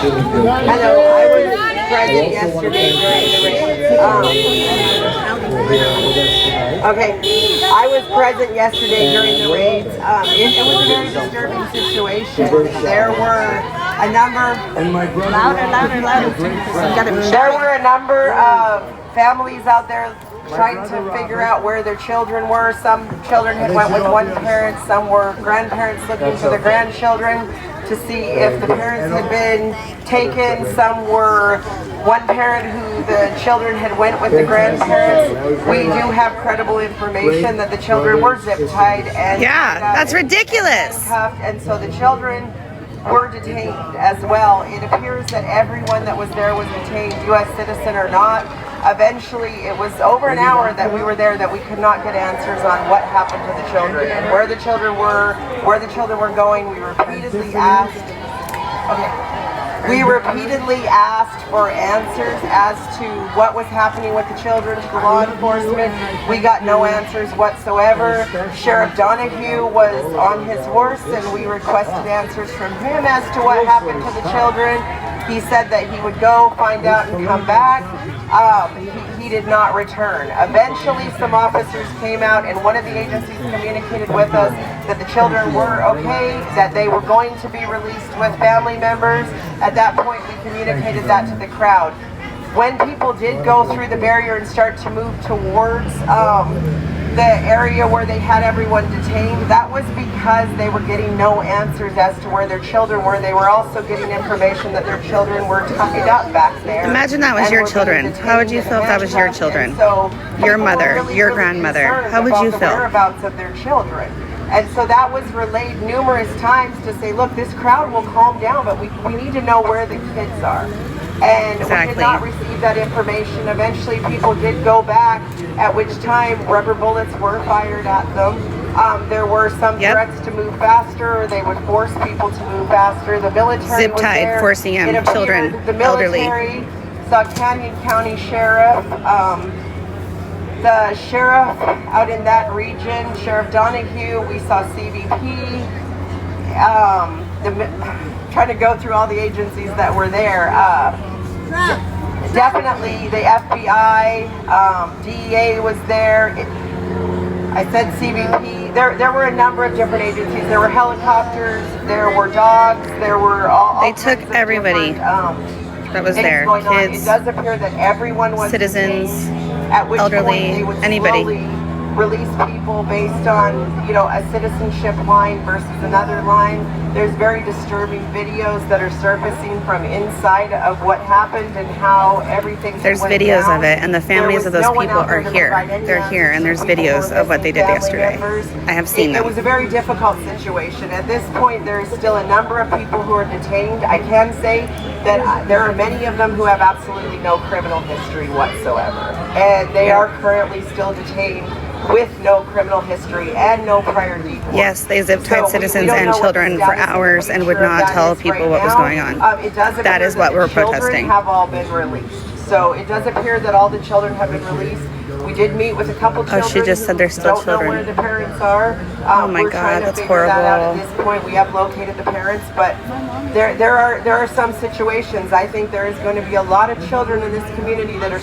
Hello, I was present yesterday during the raids. It was a very disturbing situation. There were a number. There were a number of families out there trying to figure out where their children were. Some children had went with one parent, some were grandparents looking for their grandchildren to see if the parents had been taken. Some were one parent who the children had went with the grandparents. We do have credible information that the children were zip-tied and that's ridiculous. And so the children were detained as well. It appears that everyone that was there was detained, U.S. citizen or not. Eventually, it was over an hour that we were there that we could not get answers on what happened to the children and where the children were going. We repeatedly asked. We repeatedly asked for answers as to what was happening with the children to the law enforcement. We got no answers whatsoever. Sheriff Donahue was on his horse and we requested answers from him as to what happened to the children. He said that he would go find out and come back. He did not return. Eventually, some officers came out and one of the agencies communicated with us that the children were okay, that they were going to be released with family members. At that point, we communicated that to the crowd. When people did go through the barrier and start to move towards the area where they had everyone detained, that was because they were getting no answers as to where their children were. They were also getting information that their children were tied up back there. Imagine that was your children. How would you feel if that was your children? So your mother, your grandmother. How would you feel? Whereabouts of their children. And so that was relayed numerous times to say, look, this crowd will calm down, but we need to know where the kids are. And we did not receive that information. Eventually, people did go back, at which time rubber bullets were fired at them. There were some threats to move faster, or they would force people to move faster. The military zip-tied, forcing them, children, the military, elderly. saw Canyon County Sheriff, the sheriff out in that region, Sheriff Donahue. We saw CBP. Trying to go through all the agencies that were there. Definitely the FBI, DEA was there. I said CBP. There were a number of different agencies. There were helicopters. There were dogs. There were all. They took everybody that was there. Kids. It does appear that everyone was citizens, detained, at which elderly, point they would anybody. slowly release people based on, a citizenship line versus another line. There's very disturbing videos that are surfacing from inside of what happened and how everything There's went videos down. of it, and the families of those people are here. They're here, and there's videos of what they did yesterday. I have seen them. It was a very difficult situation. At this point, there is still a number of people who are detained. I can say that there are many of them who have absolutely no criminal history whatsoever, and they are currently still detained with no criminal history and no prior deportation. Yes, they zip-tied citizens and children for hours and would not tell people what was going on. That is what we're protesting. Children have all been released. So it does appear that all the children have been released. We did meet with a couple children. Oh, she just said they're still don't children. know where the parents are. Oh my we're God, that's trying to figure that out horrible. at this point. We have located the parents, but there are some situations. I think there is going to be a lot of children in this community that are